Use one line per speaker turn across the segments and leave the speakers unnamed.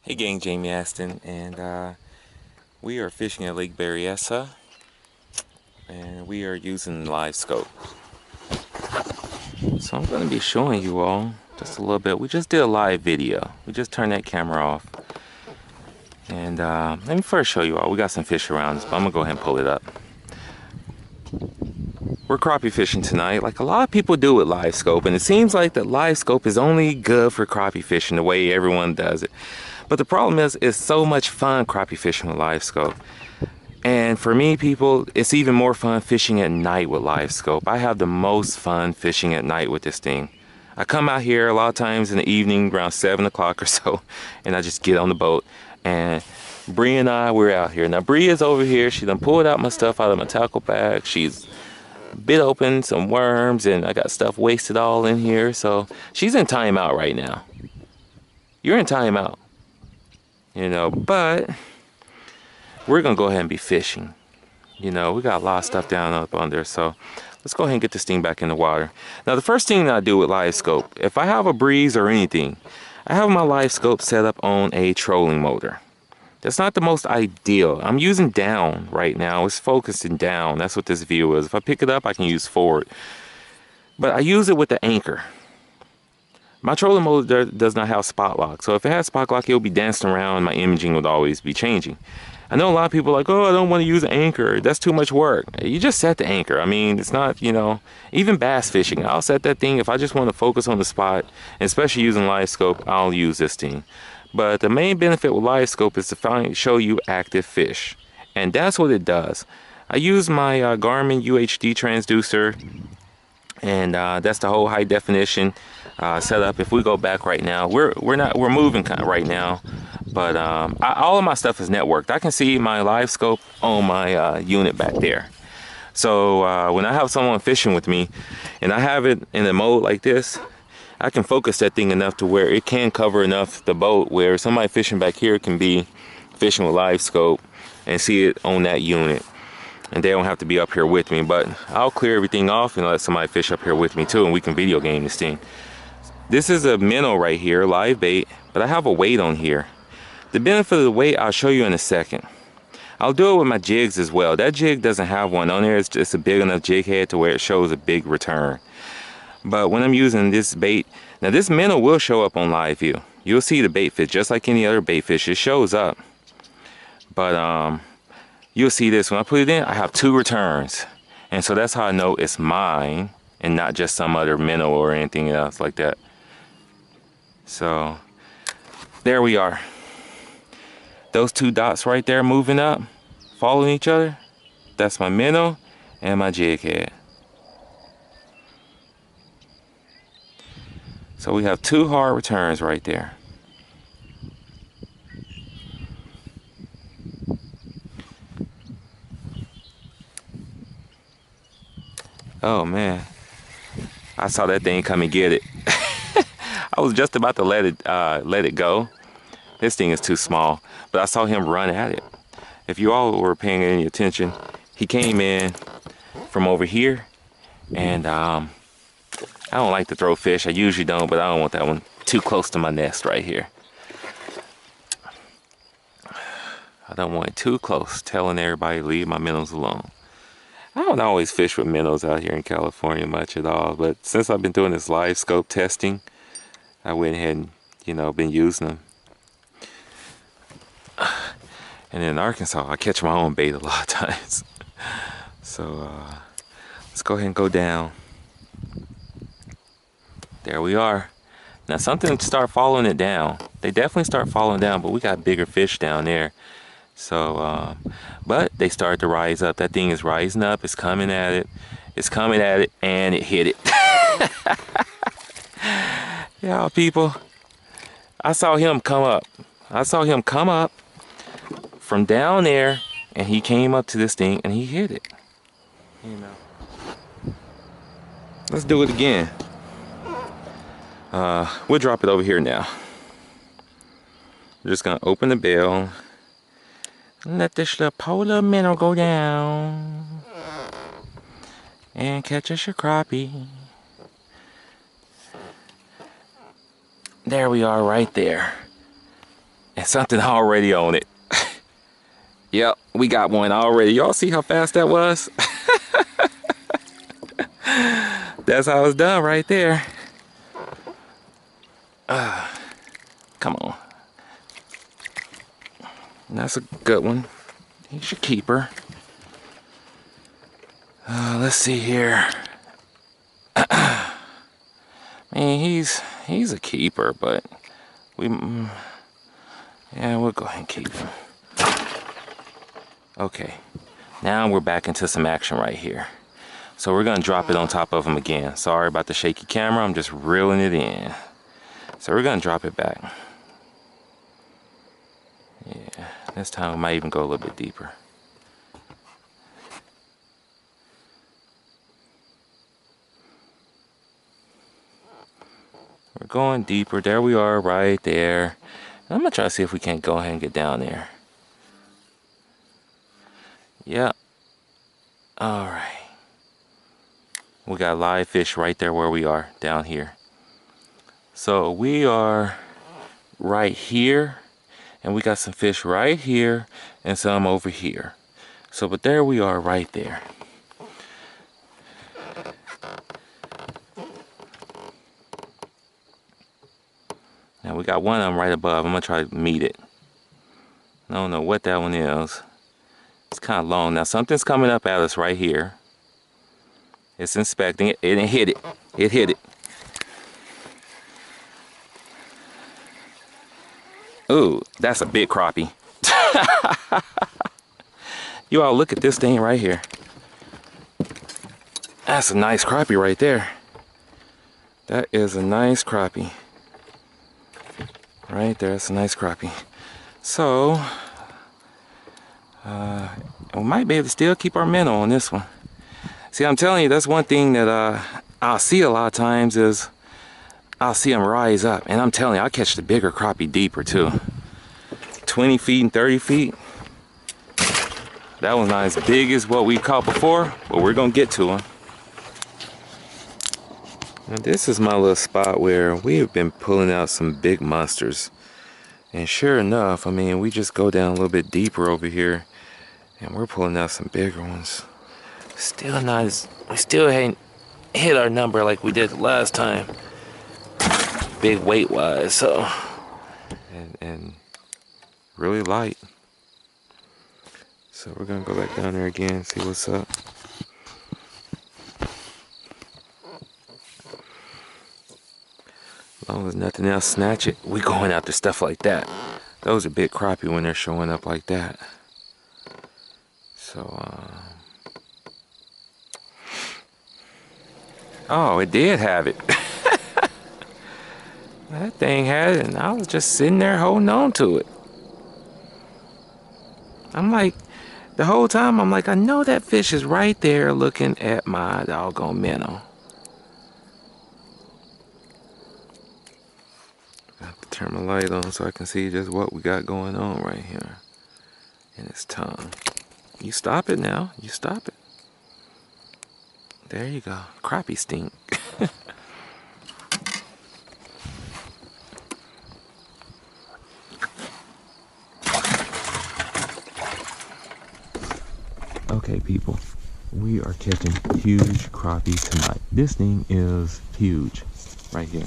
Hey gang, Jamie Aston, and we are fishing at Lake Berryessa, and we are using Livescope. So I'm going to be showing you all just a little bit. We just did a live video. We just turned that camera off. And let me first show you all. We got some fish around us, but I'm going to go ahead and pull it up. We're crappie fishing tonight, like a lot of people do with Livescope, and it seems like that Livescope is only good for crappie fishing the way everyone does it. But the problem is, it's so much fun crappie fishing with Livescope. And for me, people, it's even more fun fishing at night with Livescope. I have the most fun fishing at night with this thing. I come out here a lot of times in the evening around 7 o'clock or so, and I just get on the boat. And Bree and I, we're out here. Now, Bree is over here. She done pulled out my stuff out of my tackle bag. She's bit open some worms, and I got stuff wasted all in here. So she's in timeout right now. You're in timeout, you know, but we're gonna go ahead and be fishing. You know, we got a lot of stuff down up under, so let's go ahead and get this thing back in the water. Now, the first thing that I do with Livescope, if I have a breeze or anything, I have my Livescope set up on a trolling motor. That's not the most ideal. I'm using down right now. It's focusing down. That's what this view is. If I pick it up, I can use forward. But I use it with the anchor. My trolling motor does not have spot lock. So if it has spot lock, it'll be dancing around. My imaging would always be changing. I know a lot of people are like, oh, I don't want to use an anchor. That's too much work. You just set the anchor. I mean, it's not, you know, even bass fishing. I'll set that thing if I just want to focus on the spot, and especially using Livescope, I'll use this thing. But the main benefit with Livescope is to show you active fish. And that's what it does. I use my Garmin UHD transducer, and that's the whole high definition setup. If we go back right now, we're moving right now, but all of my stuff is networked. I can see my Livescope on my unit back there. So when I have someone fishing with me and I have it in a mode like this, I can focus that thing enough to where it can cover enough the boat where somebody fishing back here can be fishing with Livescope and see it on that unit, and they don't have to be up here with me. But I'll clear everything off and let somebody fish up here with me too, and we can video game this thing. This is a minnow right here, live bait, but I have a weight on here. The benefit of the weight I'll show you in a second. I'll do it with my jigs as well. That jig doesn't have one on there. It's just a big enough jig head to where it shows a big return. But when I'm using this bait, now this minnow will show up on live view. You'll see the bait fish just like any other bait fish. It shows up. But you'll see this when I put it in, I have 2 returns. And so that's how I know it's mine and not just some other minnow or anything else like that. So there we are. Those 2 dots right there moving up, following each other, that's my minnow and my jig head. So we have 2 hard returns right there. Oh man, I saw that thing come and get it. I was just about to let it go. This thing is too small, but I saw him run at it. If you all were paying any attention, he came in from over here, and I don't like to throw fish. I usually don't, but I don't want that one too close to my nest right here. I don't want it too close, telling everybody to leave my minnows alone. I don't always fish with minnows out here in California much at all, but since I've been doing this Livescope testing, I went ahead and, you know, been using them. And in Arkansas, I catch my own bait a lot of times. So let's go ahead and go down. There we are. Now something start following it down. They definitely start following down, but we got bigger fish down there. So, but they start to rise up. That thing is rising up. It's coming at it. It's coming at it, and it hit it. Yeah, people. I saw him come up. I saw him come up from down there, and he came up to this thing, and he hit it. You know. Let's do it again. We'll drop it over here now. We're just gonna open the bill. Let this little polar minnow go down and catch us a crappie. There we are right there. and something already on it. Yep, we got one already. Y'all see how fast that was? That's how it's done right there. Come on. That's a good one. He's your keeper. Let's see here. I mean, he's a keeper, but yeah, we'll go ahead and keep him. Okay, now we're back into some action right here. So we're gonna drop it on top of him again. Sorry about the shaky camera, I'm just reeling it in. So we're gonna drop it back. Yeah, this time we might even go a little bit deeper. We're going deeper. There we are, right there. I'm gonna try to see if we can't go ahead and get down there. Yep. All right. We got live fish right there where we are, down here. So we are right here, and we got some fish right here and some over here. So, but there we are right there. Now we got one of them right above. I'm gonna try to meet it. I don't know what that one is. It's kind of long. Now something's coming up at us right here. It's inspecting it. It hit it. It hit it. Ooh, that's a big crappie. You all look at this thing right here. That's a nice crappie right there. That is a nice crappie. Right there, that's a nice crappie. So, we might be able to still keep our minnow on this one. See, I'm telling you, that's one thing that I'll see a lot of times is I'll see them rise up. And I'm telling you, I'll catch the bigger crappie deeper too. 20 feet and 30 feet. That one's not as big as what we caught before, but we're gonna get to them. Now this is my little spot where we have been pulling out some big monsters. And sure enough, I mean, we just go down a little bit deeper over here and we're pulling out some bigger ones. Still not as, we still ain't hit our number like we did the last time. Big weight wise, so. And really light. So we're gonna go back down there again and see what's up. As long as nothing else snatch it, we going after stuff like that. Those are big crappie when they're showing up like that. So, oh, it did have it. That thing had it, and I was just sitting there holding on to it. I'm like, the whole time, I'm like, I know that fish is right there looking at my doggone minnow. I have to turn my light on so I can see just what we got going on right here. And its tongue. You stop it now. You stop it. There you go. Crappie stink. Okay, people. We are catching huge crappie tonight. This thing is huge. Right here.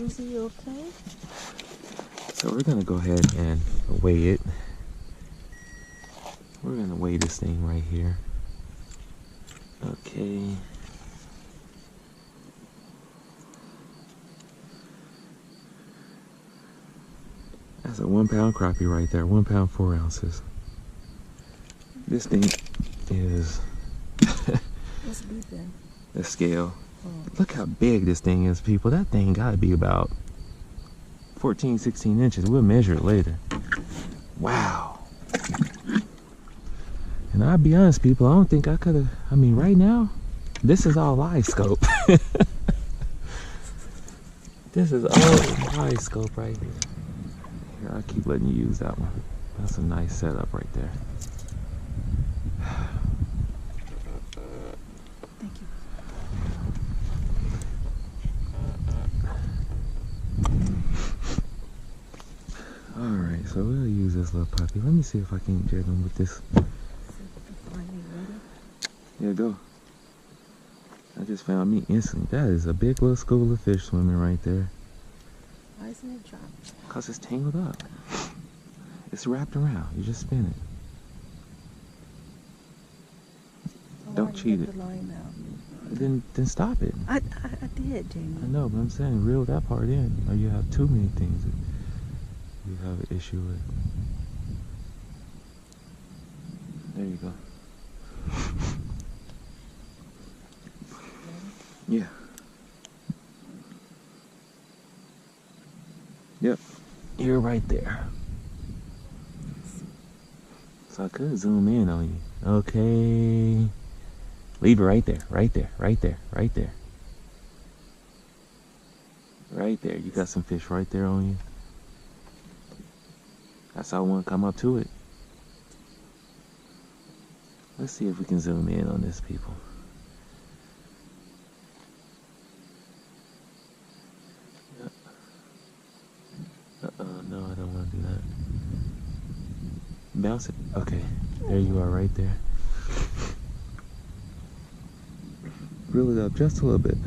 Is he okay?
So we're gonna go ahead and weigh it. We're gonna weigh this thing right here. Okay. That's a 1 pound crappie right there. 1 pound 4 ounces. This thing is
What's deep then?
the scale. Oh. Look how big this thing is, people. That thing gotta be about 14, 16 inches. We'll measure it later. Wow. And I'll be honest, people, I don't think I could have, I mean, right now, this is all Livescope. This is all Livescope right here. Here, I'll keep letting you use that one. That's a nice setup right there.
Thank you.
All right. Alright, so we'll use this little puppy. Let me see if I can jig him with this. Yeah, go. I just found me instantly. That is a big little school of fish swimming right there.
Why isn't it dropped?
Because it's tangled up. It's wrapped around. You just spin it. Don't cheat it.
The line out?
Then stop it.
I did, Jamie.
I know, but I'm saying reel that part in. Or you have too many things that you have an issue with. There you go. Yeah. Yep. You're right there. So I could zoom in on you. Okay. Leave it right there, right there, right there, right there. Right there. You got some fish right there on you. That's how I want to come up to it. Let's see if we can zoom in on this, people. No, I don't want to do that. Bounce it. Okay, there you are right there. Reel it up just a little bit.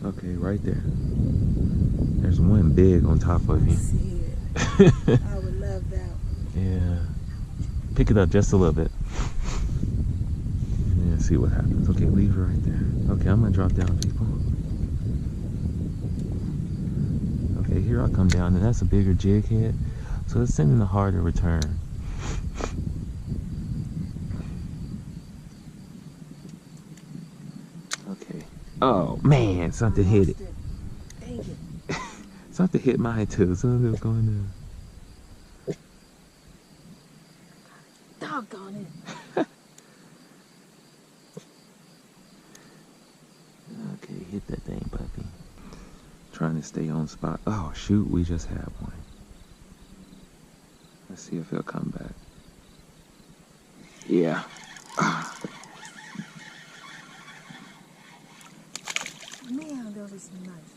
Okay, right there. There's one big on top of you.
I see it. I would love that.
Yeah. Pick it up just a little bit. Yeah, see what happens. Okay, leave it right there. Okay, I'm gonna drop down, people. Okay, here I come down, and that's a bigger jig head. So it's sending a harder return. Okay. Oh man, something hit it.
Dang it.
Something hit mine too. Something was going on.
Doggone it.
Okay, hit that thing, puppy. Trying to stay on spot. Oh shoot, we just had one. Let's see if he'll come back. Yeah.
Man, those are some nice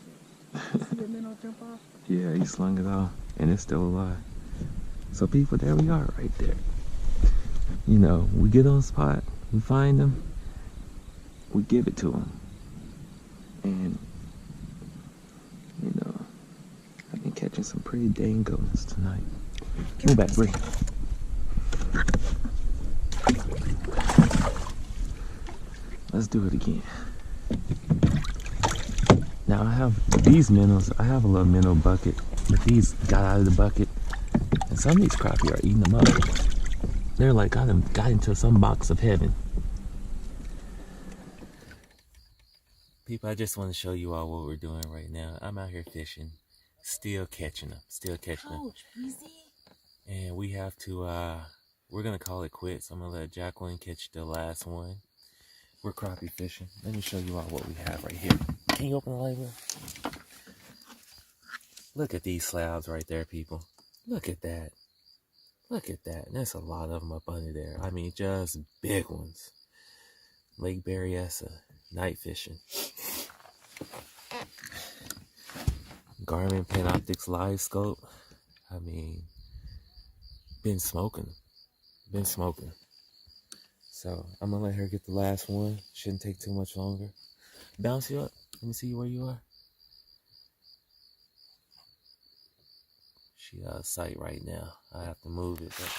fish. See the minnow jump off?
Yeah, he slung it off, and it's still alive. So people, there we are right there. You know, we get on spot, we find them, we give it to them. And, you know, I've been catching some pretty dang good ones tonight. Move back, Bree. Let's do it again. Now I have these minnows. I have a little minnow bucket, but these got out of the bucket, and some of these crappie are eating them up. They're like got into some box of heaven. People, I just want to show you all what we're doing right now. I'm out here fishing, still catching them,
Easy.
and we have to. We're gonna call it quits. I'm gonna let Jacqueline catch the last one. We're crappie fishing. Let me show you all what we have right here. Can you open the label? Look at these slabs right there, people. Look at that. Look at that. And there's a lot of them up under there. I mean, just big ones. Lake Berryessa. Night fishing. Garmin Panoptics Livescope. I mean, been smoking. So I'm gonna let her get the last one. Shouldn't take too much longer. Bounce you up. Let me see where you are. She out of sight right now. I have to move it. But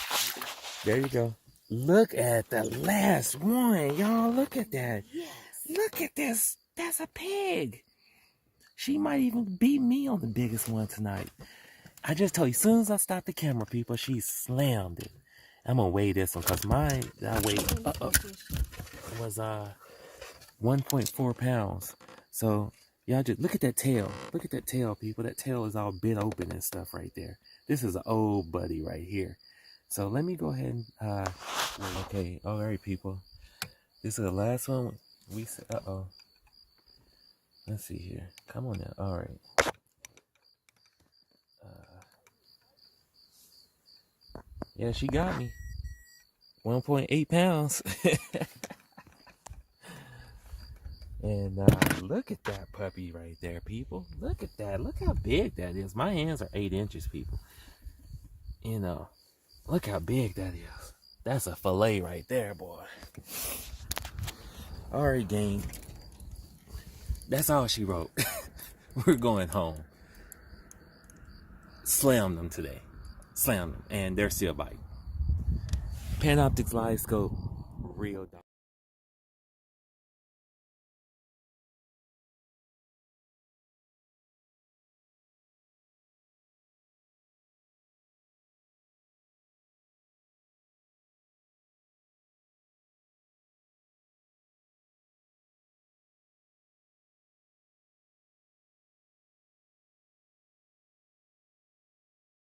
there you go. Look at the last one, y'all. Look at that.
Yes.
Look at this. That's a pig. She might even beat me on the biggest one tonight. I just told you, as soon as I stopped the camera, people, she slammed it. I'm gonna weigh this one because mine, I weighed, was 1.4 pounds. So y'all just look at that tail. Look at that tail, people. That tail is all bent open and stuff right there. This is an old buddy right here. So let me go ahead and okay, all right, people. This is the last one. We said, let's see here. Come on now. All right. Yeah, she got me. 1.8 pounds. And look at that puppy right there, people. Look at that. Look how big that is. My hands are 8 inches, people. You know, look how big that is. That's a fillet right there, boy. All right, gang. That's all she wrote. We're going home. Slammed them today. Slammed them. And they're still biting. Panoptix Livescope. Real dog.